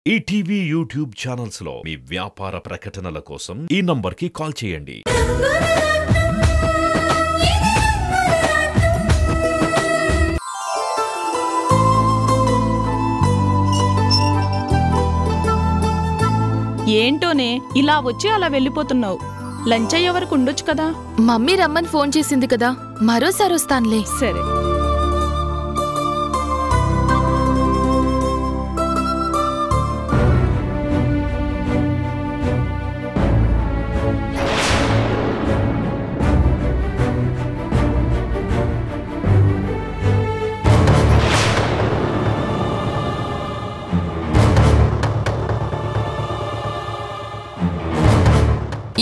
ETV YouTube channels లో మీ వ్యాపార ప్రకటనల కోసం ఈ నంబర్కి కాల్ చేయండి. ఏంటోనే ఇలా వచ్చి అలా వెళ్ళిపోతున్నావు? లంచ్ అయ్యే వరకు ఉండొచ్చు కదా. మమ్మీ రమ్మని ఫోన్ చేసింది కదా, మరోసారి వస్తానులే. సరే.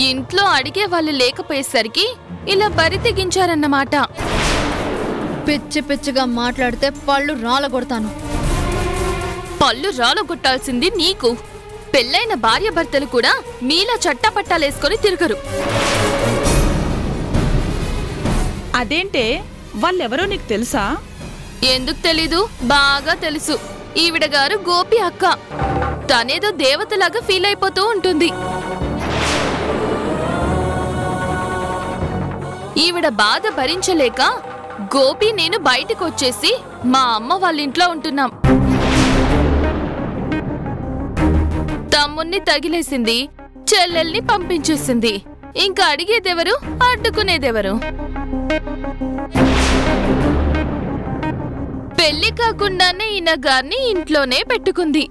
ఇంట్లో అడిగే వాళ్ళు లేకపోయేసరికి ఇలా బరి తెగించారన్నమాట. పిచ్చి పిచ్చిగా మాట్లాడితే పళ్ళు రాలగొడతాను. పళ్ళు రాలగొట్టాల్సింది నీకు. పెళ్ళైన భార్య భర్తలు కూడా మీలా చట్టపట్టాలేసుకొని తిరగరు. అదేంటే, వాళ్ళెవరో నీకు తెలుసా? ఎందుకు తెలీదు? బాగా తెలుసు. ఈవిడ గారు గోపి అక్క. తనేదో దేవతలాగా ఫీల్ అయిపోతూ ఉంటుంది. ఈవిడ బాధ భరించలేక గోపి నేను బయటకొచ్చేసి మా అమ్మ వాళ్ళ ఇంట్లో ఉంటున్నాం. తమ్ముణ్ణి తగిలేసింది, చెల్లెల్ని పంపించేసింది. ఇంకా అడిగేదెవరు, అడ్డుకునేదెవరు? పెళ్లి కాకుండానే ఈయన గారిని ఇంట్లోనే పెట్టుకుంది.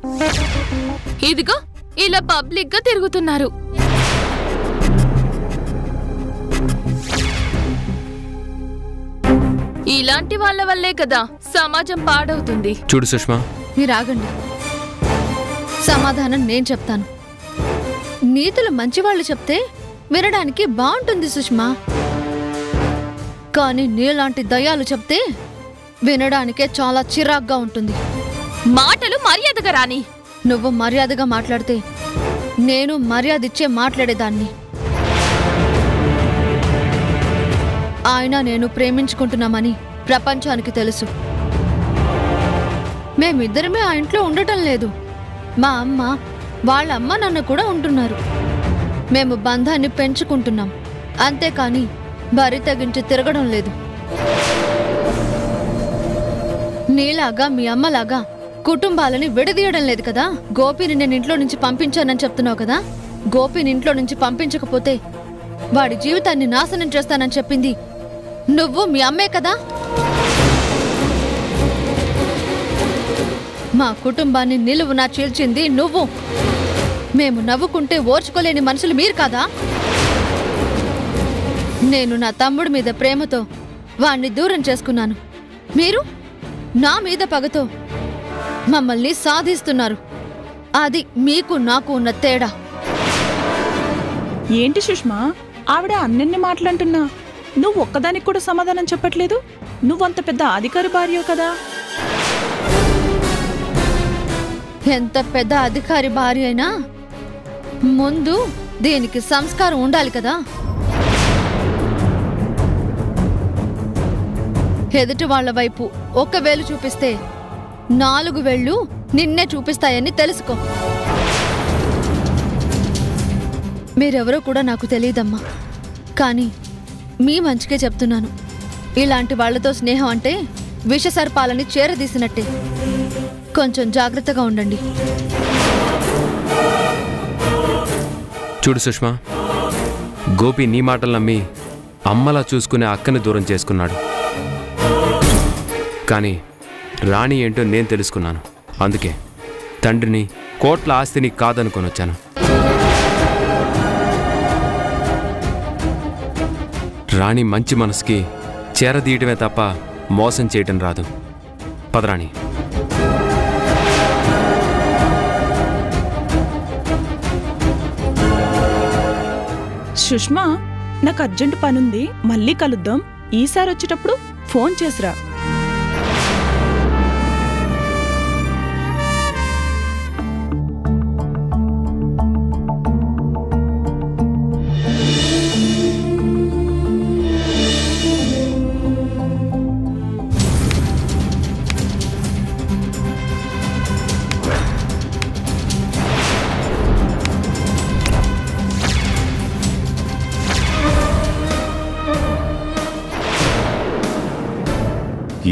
ఇదిగో ఇలా పబ్లిక్ గా తిరుగుతున్నారు. ఇలాంటి వాళ్ళ వల్లే కదా సమాజం పాడవుతుంది. చూడు సుష్మా, మీరు ఆగండి. సమాధానం నేను చెప్తాను. నీతులు మంచివాళ్ళు చెప్తే వినడానికి బాగుంటుంది సుష్మా, కానీ నీలాంటి దయ్యాలు చెప్తే వినడానికే చాలా చిరాగ్గా ఉంటుంది. మాటలు మర్యాదగా రాని. నువ్వు మర్యాదగా మాట్లాడితే నేను మర్యాదిచ్చే మాట్లాడేదాన్ని. ఆయన నేను ప్రేమించుకుంటున్నామని ప్రపంచానికి తెలుసు. మేమిద్దరమే ఆ ఇంట్లో ఉండటం లేదు. మా అమ్మ, వాళ్ళ అమ్మ నాన్న కూడా ఉంటున్నారు. మేము బంధాన్ని పెంచుకుంటున్నాం, అంతేకాని బరి తెగించి తిరగడం లేదు. నీలాగా మీ అమ్మలాగా కుటుంబాలని విడదీయడం లేదు కదా. గోపిని నేను ఇంట్లో నుంచి పంపించానని చెప్తున్నావు కదా. గోపిని ఇంట్లో నుంచి పంపించకపోతే వాడి జీవితాన్ని నాశనం చేస్తానని చెప్పింది నువ్వు, మీ అమ్మే కదా. మా కుటుంబాన్ని నిలువునా చీల్చింది నువ్వు. మేము నవ్వుకుంటే ఓర్చుకోలేని మనుషులు మీరు కాదా? నేను నా తమ్ముడి మీద ప్రేమతో వాణ్ణి దూరం చేసుకున్నాను. మీరు నా మీద పగతో మమ్మల్ని సాధిస్తున్నారు. అది మీకు నాకు ఉన్న తేడా. ఏంటి సుష్మా, ఆవిడ అన్నెన్ని మాటలంటున్నా నువ్వు ఒక్కదానికి కూడా సమాధానం చెప్పట్లేదు? నువ్వంత పెద్ద అధికారి భార్యో కదా. ఎంత పెద్ద అధికారి భార్య అయినా ముందు దీనికి సంస్కారం ఉండాలి కదా. ఎదుటి వాళ్ల వైపు ఒక వేలు చూపిస్తే 4 వేళ్ళు నిన్నే చూపిస్తాయని తెలుసుకో. మీరెవరో కూడా నాకు తెలియదమ్మా, కానీ మీ మంచికే చెప్తున్నాను. ఇలాంటి వాళ్లతో స్నేహం అంటే విషసర్పాలని చేరదీసినట్టే. కొంచెం జాగ్రత్తగా ఉండండి. చూడు సుష్మా, గోపి నీ మాటలు నమ్మి అమ్మలా చూసుకునే అక్కని దూరం చేసుకున్నాడు. కానీ రాణి ఏంటో నేను తెలుసుకున్నాను. అందుకే తండ్రిని, కోట్ల ఆస్తిని కాదనుకొని వచ్చాను. రాణి మంచి మనసుకి చేరదీయటమే తప్ప మోసం చేయటం రాదు. పదరాణి. సుష్మా, నాకు అర్జెంట్ పనుంది, మళ్ళీ కలుద్దాం. ఈసారి వచ్చేటప్పుడు ఫోన్ చేసిరా.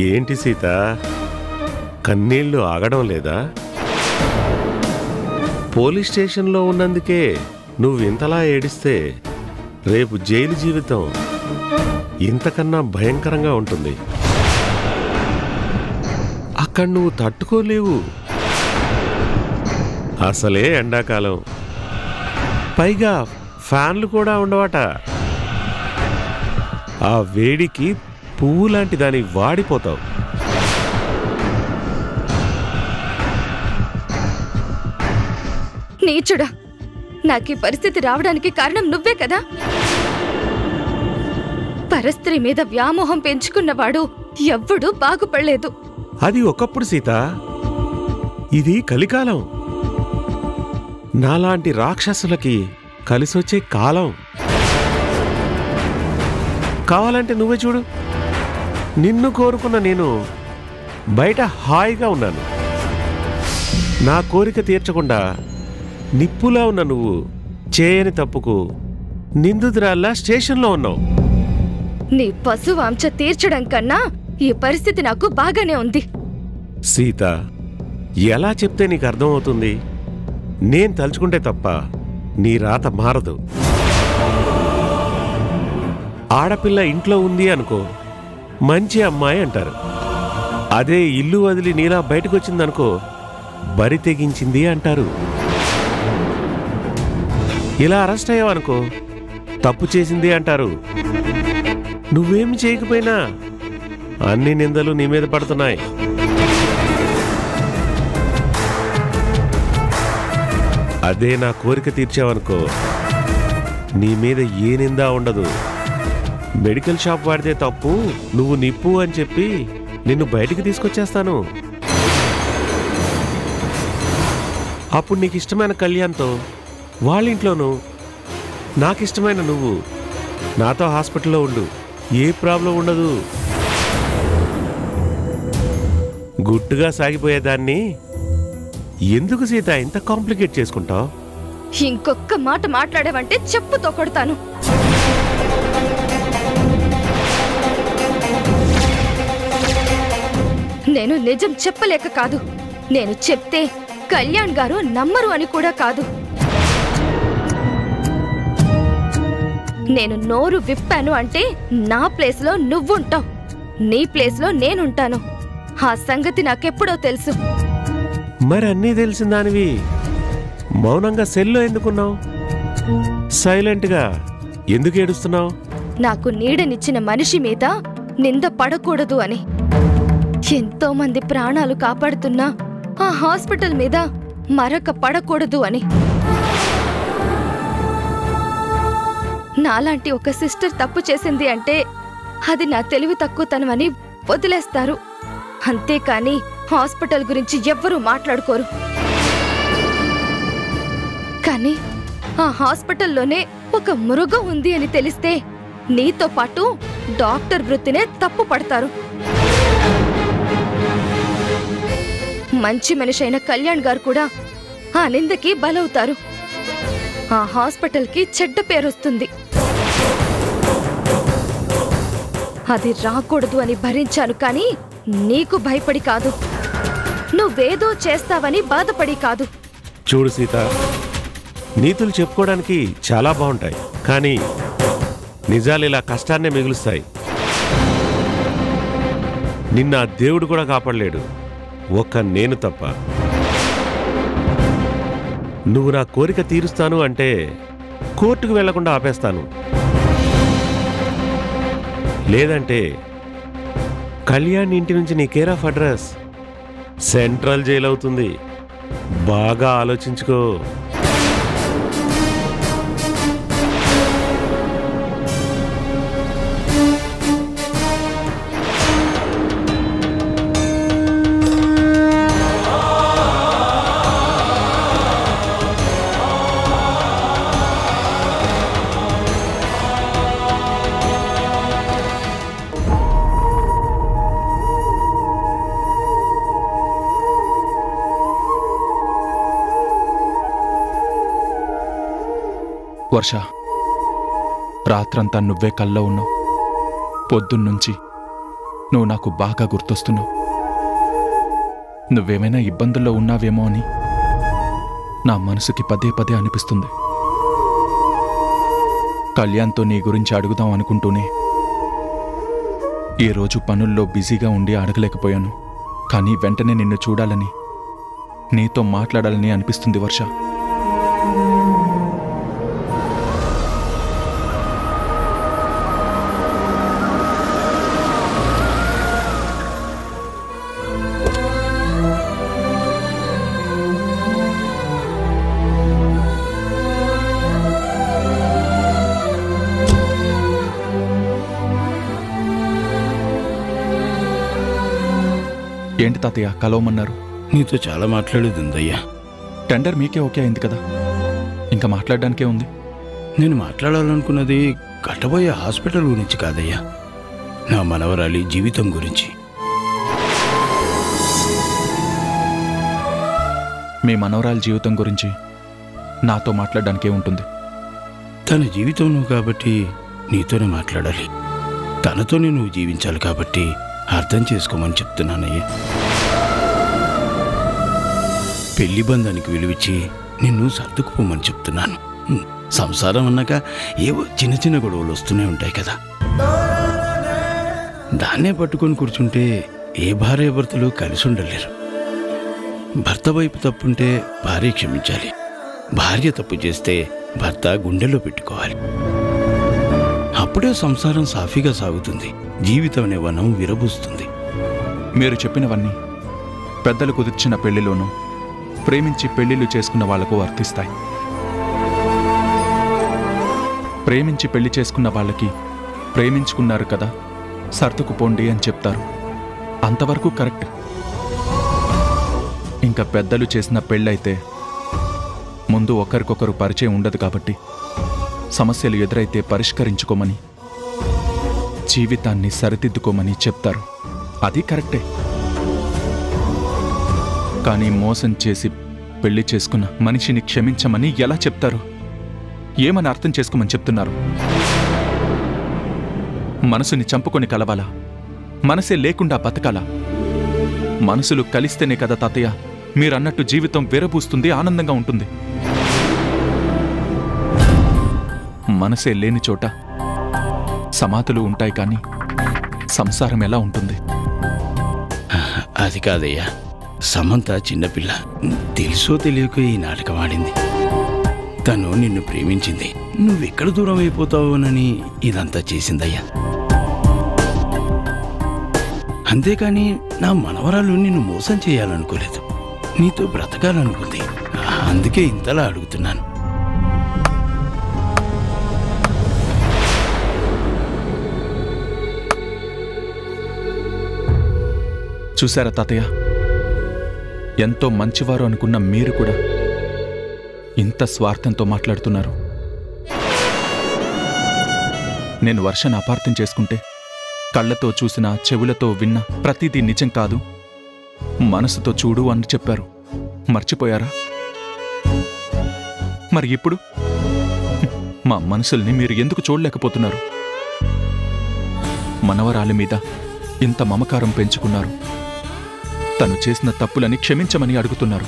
ఏంటి సీత, కన్నీళ్లు ఆగడం లేదా? పోలీస్ స్టేషన్లో ఉన్నందుకే నువ్వు ఇంతలా ఏడిస్తే రేపు జైలు జీవితం ఇంతకన్నా భయంకరంగా ఉంటుంది. అక్కడ నువ్వు తట్టుకోలేవు. అసలే ఎండాకాలం, పైగా ఫ్యాన్లు కూడా ఉండవట. ఆ వేడికి పువ్వు లాంటి దాని వాడిపోతావు. నీచుడా, నాకు ఈ పరిస్థితి రావడానికి కారణం నువ్వే కదా. పరస్త్రీ మీద వ్యామోహం పెంచుకున్నవాడు ఎవ్వడూ బాగుపడలేదు. అది ఒకప్పుడు సీత, ఇది కలికాలం. నాలాంటి రాక్షసులకి కలిసొచ్చే కాలం. కావాలంటే నువ్వే చూడు, నిన్ను కోరుకున్న నేను బయట హాయిగా ఉన్నాను. నా కోరిక తీర్చకుండా నిప్పులా ఉన్న నువ్వు చేయని తప్పుకు నిందితురాల్లా స్టేషన్లో ఉన్నావు. నీ పశువాంశ తీర్చడం కన్నా ఈ పరిస్థితి నాకు బాగానే ఉంది. సీత, ఎలా చెప్తే నీకు అర్థమవుతుంది? నేను తలుచుకుంటే తప్ప నీ రాత మారదు. ఆడపిల్ల ఇంట్లో ఉంది అనుకో, మంచి అమ్మాయి అంటారు. అదే ఇల్లు వదిలి నీలా బయటకొచ్చిందనుకో, బరి తెగించింది అంటారు. ఇలా అరెస్ట్ అయ్యావనుకో, తప్పు చేసింది అంటారు. నువ్వేమి చేయకపోయినా అన్ని నిందలు నీ మీద పడుతున్నాయి. అదే నా కోరిక తీర్చావనుకో, నీ మీద ఏ నిందా ఉండదు. మెడికల్ షాప్ వాడితే తప్పు, నువ్వు నిప్పు అని చెప్పి నిన్ను బయటికి తీసుకొచ్చేస్తాను. అప్పుడు నీకు ఇష్టమైన కళ్యాణ్తో వాళ్ళింట్లోనూ, నాకిష్టమైన నువ్వు నాతో హాస్పిటల్లో ఉండు. ఏ ప్రాబ్లం ఉండదు. గుట్టుగా సాగిపోయేదాన్ని ఎందుకు సీత ఇంత కాంప్లికేట్ చేసుకుంటావు? ఇంకొక్క మాట మాట్లాడావంటే చెప్పుతో కొడతాను. నేను నిజం చెప్పలేక కాదు, నేను చెప్తే కళ్యాణ్ గారు నమ్మరు అని కూడా కాదు. నేను నోరు విప్పాను అంటే నా ప్లేస్లో నువ్వుంటావు, నీ ప్లేస్లో నేనుంటాను. ఆ సంగతి నాకెప్పుడో తెలుసు. మరి అన్నీ తెలిసిన దానివి మౌనంగా సెల్లో ఎందుకున్నావు? సైలెంట్గా ఎందుకు ఏడుస్తున్నావు? నాకు నీడనిచ్చిన మనిషి మీద నింద పడకూడదు అని. ఎంతో మంది ప్రాణాలు కాపాడుతున్నా ఆ హాస్పిటల్ మీద మరక పడకూడదు అని. నాలాంటి ఒక సిస్టర్ తప్పు చేసింది అంటే అది నా తెలివి తక్కువతనమని వదిలేస్తారు. అంతేకాని హాస్పిటల్ గురించి ఎవ్వరూ మాట్లాడుకోరు. కానీ ఆ హాస్పిటల్లోనే ఒక మృగం ఉంది అని తెలిస్తే నీతో పాటు డాక్టర్ వృత్తినే తప్పు పడతారు. మంచి మనిషి అయిన కళ్యాణ్ గారు కూడా ఆ నిందకి బలవుతారు. ఆ హాస్పిటల్కి చెడ్డ పేరొస్తుంది. అది రాకూడదు అని భరించాను, కానీ నీకు భయపడి కాదు, నువ్వేదో చేస్తావని బాధపడి కాదు. చూడు సీత, నీతులు చెప్పుకోవడానికి చాలా బాగుంటాయి, కానీ నిజాలు ఇలా కష్టాన్నే మిగులుస్తాయి. నిన్న దేవుడు కూడా కాపాడలేడు, ఒక్క నేను తప్ప. నువ్వు నా కోరిక తీరుస్తాను అంటే కోర్టుకు వెళ్లకుండా ఆపేస్తాను. లేదంటే కళ్యాణ్ ఇంటి నుంచి నీ care of address central jail అవుతుంది. బాగా ఆలోచించుకో. వర్ష, రాత్రంతా నువ్వే కల్లో ఉన్నావు. పొద్దున్నుంచి నువ్వు నాకు బాగా గుర్తొస్తున్నావు. నువ్వేమైనా ఇబ్బందుల్లో ఉన్నావేమో అని నా మనసుకి పదే పదే అనిపిస్తుంది. కళ్యాణ్తో నీ గురించి అడుగుదాం అనుకుంటూనే ఈరోజు పనుల్లో బిజీగా ఉండి అడగలేకపోయాను. కానీ వెంటనే నిన్ను చూడాలని, నీతో మాట్లాడాలని అనిపిస్తుంది వర్ష. ఏంటి తాతయ్య కలవమన్నారు? నీతో చాలా మాట్లాడేది ఉందయ్యా. టెండర్ మీకే ఓకే అయింది కదా, ఇంకా మాట్లాడడానికే ఉంది. నేను మాట్లాడాలనుకున్నది కట్టబోయే హాస్పిటల్ గురించి కాదయ్యా, నా మనవరాలి జీవితం గురించి. మీ మనవరాలి జీవితం గురించి నాతో మాట్లాడడానికే ఉంటుంది. తన జీవితం నువ్వు కాబట్టి నీతోనే మాట్లాడాలి. తనతోనే నువ్వు జీవించాలి కాబట్టి అర్థం చేసుకోమని చెప్తున్నానయ్యా. పెళ్లి బంధానికి విలువిచ్చి నిన్ను సర్దుకుపోమని చెప్తున్నాను. సంసారం అన్నాక ఏవో చిన్న చిన్న గొడవలు వస్తూనే ఉంటాయి కదా, దాన్నే పట్టుకొని కూర్చుంటే ఏ భార్యాభర్తలు కలిసి ఉండలేరు. భర్త వైపు తప్పుంటే భార్య క్షమించాలి, భార్య తప్పు చేస్తే భర్త గుండెలో పెట్టుకోవాలి. అప్పుడే సంసారం సాఫీగా సాగుతుంది, జీవితం అనే వనం విరబూస్తుంది. మీరు చెప్పినవన్నీ పెద్దలు కుదిర్చిన పెళ్లిలోనూ ప్రేమించి పెళ్లిళ్ళు చేసుకున్న వాళ్లకు వర్తిస్తాయి. ప్రేమించి పెళ్లి చేసుకున్న వాళ్ళకి ప్రేమించుకున్నారు కదా సర్దుకుపోండి అని చెప్తారు, అంతవరకు కరెక్ట్. ఇంకా పెద్దలు చేసిన పెళ్ళైతే ముందు ఒకరికొకరు పరిచయం ఉండదు కాబట్టి సమస్యలు ఎదురైతే పరిష్కరించుకోమని, జీవితాన్ని సరిదిద్దుకోమని చెప్తారు, అది కరెక్టే. కానీ మోసం చేసి పెళ్లి చేసుకున్న మనిషిని క్షమించమని ఎలా చెప్తారు? ఏమని అర్థం చేసుకోమని చెప్తున్నారు? మనసుని చంపుకొని కలవాలా? మనసే లేకుండా బతకాలా? మనసులు కలిస్తేనే కదా తాతయ్య మీరన్నట్టు జీవితం విరబూస్తుంది, ఆనందంగా ఉంటుంది. మనసే లేని చోట సమాధులు ఉంటాయి కానీ సంసారం ఎలా ఉంటుంది? అది కాదయ్యా, సమంత చిన్నపిల్ల, తెలుసో తెలియక ఈ నాటకం ఆడింది. తను నిన్ను ప్రేమించింది, నువ్వెక్కడ దూరం అయిపోతావోనని ఇదంతా చేసిందయ్యా. అంతేకాని నా మనవరాలు నిన్ను మోసం చేయాలనుకోలేదు, నీతో బ్రతకాలనుకుంది. అందుకే ఇంతలా అడుగుతున్నాను. చూశారా తాతయ్య, ఎంతో మంచివారు అనుకున్న మీరు కూడా ఇంత స్వార్థంతో మాట్లాడుతున్నారు. నేను వర్షను అపార్థం చేసుకుంటే కళ్ళతో చూసినా చెవులతో విన్నా ప్రతిదీ నిజం కాదు, మనసుతో చూడు అని చెప్పారు. మర్చిపోయారా? మరి ఇప్పుడు మా మనసుల్ని మీరు ఎందుకు చూడలేకపోతున్నారు? మనవరాలి మీద ఇంత మమకారం పెంచుకున్నారు, తను చేసిన తప్పులని క్షమించమని అడుగుతున్నారు.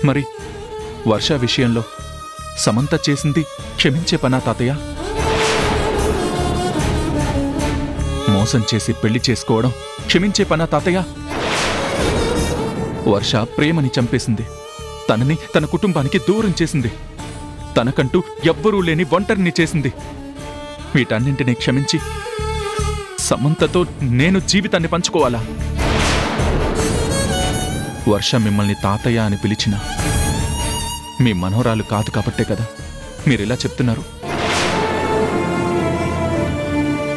మరి వర్ష విషయంలో సమంత చేసింది క్షమించే పనా తాతయ్య? మోసం చేసి పెళ్లి చేసుకోవడం క్షమించే పనా తాతయ్య? వర్ష ప్రేమని చంపేసింది, తనని తన కుటుంబానికి దూరం చేసింది, తనకంటూ ఎవ్వరూ లేని ఒంటరిని చేసింది. వీటన్నింటినీ క్షమించి సమంతతో నేను జీవితాన్ని పంచుకోవాలా? వర్ష మిమ్మల్ని తాతయ్య అని పిలిచిన మీ మనోరాలు కాదు కాబట్టే కదా మీరిలా చెప్తున్నారు.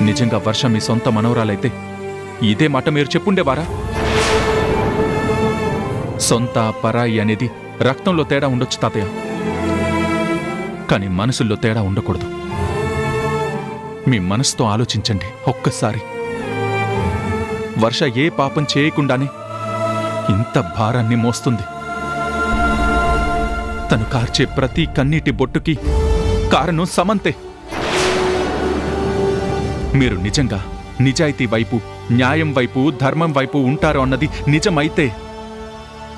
నిజంగా వర్ష మీ సొంత మనోరాలైతే ఇదే మాట మీరు చెప్పుండేవారా? సొంత పరాయి అనేది రక్తంలో తేడా ఉండొచ్చు తాతయ్య, కానీ మనసుల్లో తేడా ఉండకూడదు. మీ మనసుతో ఆలోచించండి ఒక్కసారి. వర్ష ఏ పాపం చేయకుండానే ఇంత భారాన్ని మోస్తుంది. తను కార్చే ప్రతి కన్నీటి బొట్టుకి కారణం సమంతే. మీరు నిజంగా నిజాయితీ వైపు, న్యాయం వైపు, ధర్మం వైపు ఉంటారు అన్నది నిజమైతే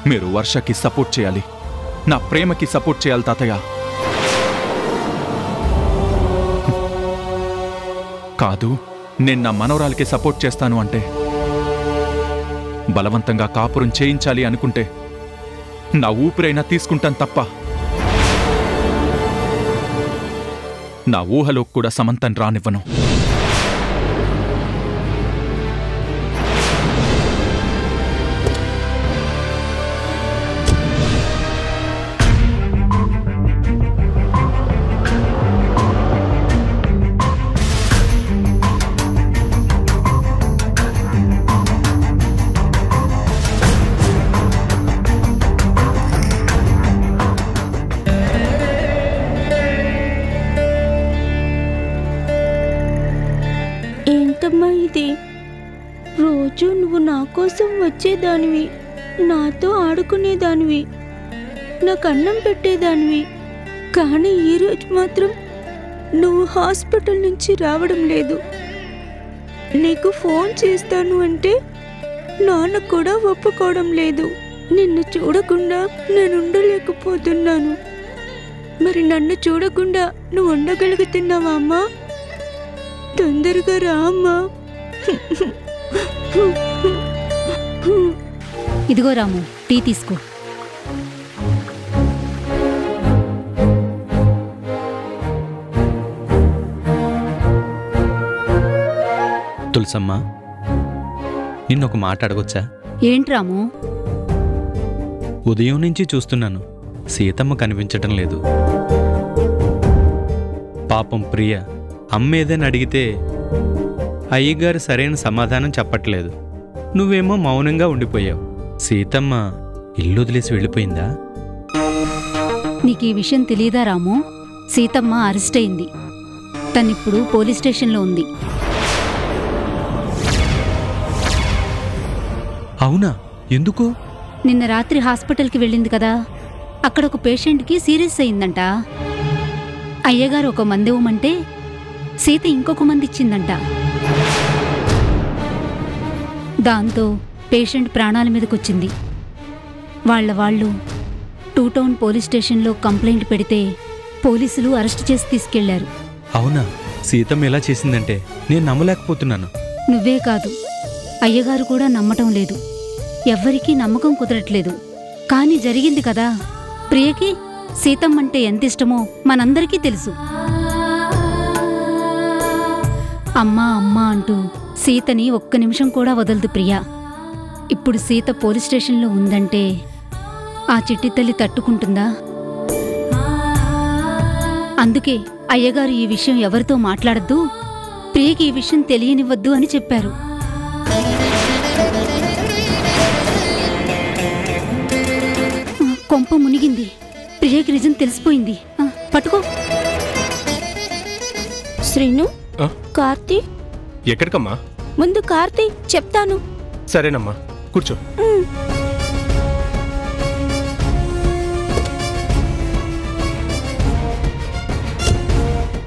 మీరు వర్షకి సపోర్ట్ చేయాలి, నా ప్రేమకి సపోర్ట్ చేయాలి తాతయ్య. కాదు, నేను నా మనవరాలకి సపోర్ట్ చేస్తాను అంటే, బలవంతంగా కాపురం చేయించాలి అనుకుంటే నా ఊపిరైనా తీసుకుంటాను తప్ప నా ఊహలో కూడా సమంతను రానివ్వను. ఏంటమ్మా ఇది? రోజు నువ్వు నా కోసం వచ్చేదానివి, నాతో ఆడుకునేదానివి, నాకు అన్నం పెట్టేదానివి. కానీ ఈరోజు మాత్రం నువ్వు హాస్పిటల్ నుంచి రావడం లేదు. నీకు ఫోన్ చేస్తాను అంటే నాన్న కూడా ఒప్పుకోవడం లేదు. నిన్ను చూడకుండా నేను ఉండలేకపోతున్నాను. మరి నన్ను చూడకుండా నువ్వు ఉండగలుగుతున్నావా అమ్మా? తొందరగా రా అమ్మా. ఇదిగో రాము, టీ తీసుకో. తులసమ్మ, నిన్నొక మాట అడగొచ్చా? ఏంటి రాము? ఉదయం నుంచి చూస్తున్నాను, సీతమ్మ కనిపించటం లేదు. పాపం ప్రియ అమ్మేదని అడిగితే అయ్యగారు సరైన సమాధానం చెప్పట్లేదు. నువ్వేమో మౌనంగా ఉండిపోయావు. సీతమ్మ ఇల్లు వదిలేసి వెళ్ళిపోయిందా? నీకు ఈ విషయం తెలీదా రాము? సీతమ్మ అరెస్ట్ అయింది. తనిప్పుడు పోలీస్ స్టేషన్లో ఉంది. అవునా? ఎందుకు? నిన్న రాత్రి హాస్పిటల్కి వెళ్ళింది కదా, అక్కడ ఒక పేషెంట్కి సీరియస్ అయిందంట. అయ్యగారు ఒక మందివ్వమంటే సీత ఇంకొక మంది ఇచ్చిందంట. దాంతో పేషెంట్ ప్రాణాల మీదకొచ్చింది. వాళ్ళు 2 టౌన్ పోలీస్ స్టేషన్లో కంప్లైంట్ పెడితే పోలీసులు అరెస్ట్ చేసి తీసుకెళ్లారు. అవునా? సీతమ్మ ఎలా చేసిందంటే నేను నమ్మలేకపోతున్నాను. నువ్వే కాదు, అయ్యగారు కూడా నమ్మటం లేదు. ఎవ్వరికీ నమ్మకం కుదరట్లేదు. కానీ జరిగింది కదా. ప్రియకి సీతమ్మంటే ఎంత ఇష్టమో మనందరికీ తెలుసు. అమ్మా అమ్మా అంటూ సీతని ఒక్క నిమిషం కూడా వదలదు ప్రియా. ఇప్పుడు సీత పోలీస్ స్టేషన్లో ఉందంటే ఆ చిట్టి తల్లి తట్టుకుంటుందా? అందుకే అయ్యగారు ఈ విషయం ఎవరితో మాట్లాడద్దు, ప్రియకి ఈ విషయం తెలియనివ్వద్దు అని చెప్పారు. కొంప మునిగింది. ప్రియకి నిజం తెలిసిపోయింది. పట్టుకో. శ్రీను, కార్తీ. ఎక్కడికమ్మా? ముందు కార్తీ, చెప్తాను. సరేనమ్మా, కూర్చో.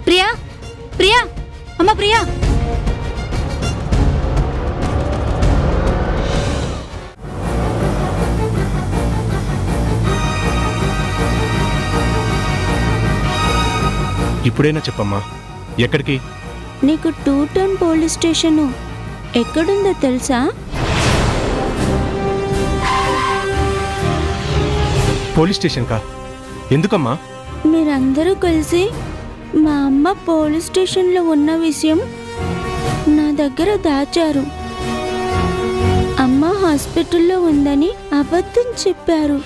ప్రియా, ప్రియా, అమ్మ ప్రియా. ఇప్పుడైనా చెప్పమ్మా, ఎక్కడికి? నీకు 2 టౌన్ పోలీస్ స్టేషను ఎక్కడుందో తెలుసా? పోలీస్ స్టేషన్ కా? ఎందుకమ్మా? మీరందరూ కలిసి మా అమ్మ పోలీస్ స్టేషన్లో ఉన్న విషయం నా దగ్గర దాచారు. అమ్మ హాస్పిటల్లో ఉందని అబద్ధం చెప్పారు.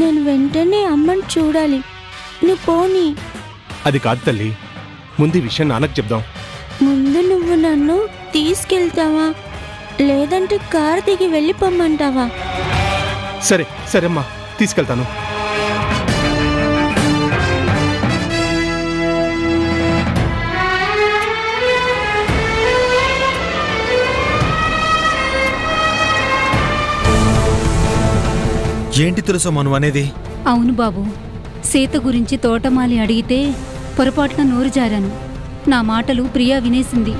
నేను వెంటనే అమ్మని చూడాలి. నువ్వు పోనీ. అది కాదు తల్లి, ముందు విషయం నాన్నకు చెప్దాం. ముందు నువ్వు నన్ను తీసుకెళ్తావా, లేదంటే కారు దిగి వెళ్ళిపోమ్మంటావా? సరే సరేమ్మా, తీసుకెళ్తాను. ఏంటి తెలుసా మనం అనేది? అవును బాబు, సీత గురించి తోటమాలి అడిగితే పొరపాటున నోరు జారాను. నా మాటలు ప్రియా వినేసింది.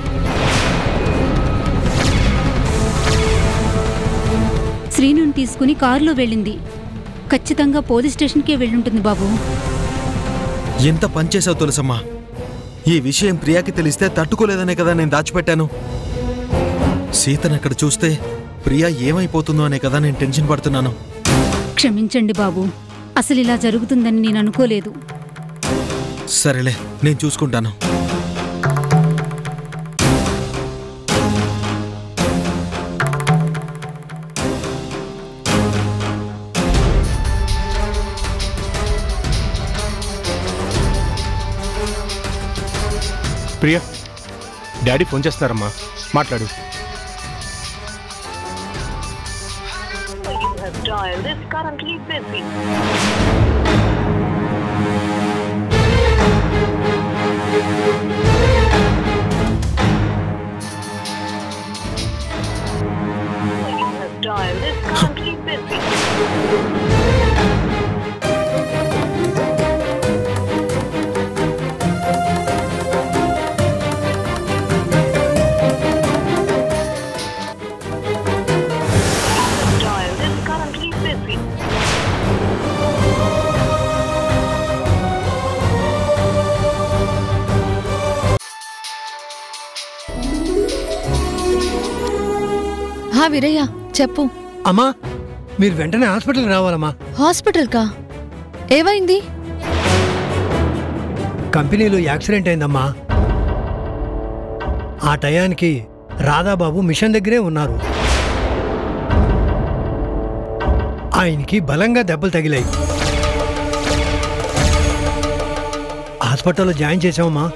శ్రీనుని తీసుకుని కారులో వెళ్ళింది. ఖచ్చితంగా పోలీస్ స్టేషన్కే వెళ్ళుంటుంది బాబు. ఎంత పనిచేసావు తులసమ్మా. ఈ విషయం ప్రియాకి తెలిస్తే తట్టుకోలేదనే కదా నేను దాచిపెట్టాను. సీతనక్కడ చూస్తే ప్రియా ఏమైపోతుందో అనే కదా నేను టెన్షన్ పడుతున్నాను. క్షమించండి బాబు, అసలు ఇలా జరుగుతుందని నేను అనుకోలేదు. సరేలే, నేను చూసుకుంటాను. ప్రియా, డాడీ ఫోన్ చేస్తున్నారమ్మా, మాట్లాడు. వీరయ్య చెప్పు. అమ్మా, మీరు వెంటనే హాస్పిటల్కి రావాలమ్మా. హాస్పిటల్కా? ఏమైంది? కంపెనీలో యాక్సిడెంట్ అయిందమ్మా. ఆ టయానికి రాధాబాబు మిషన్ దగ్గరే ఉన్నారు. ఆయనకి బలంగా దెబ్బలు తగిలాయి. హాస్పిటల్లో జాయిన్ చేసామమ్మా.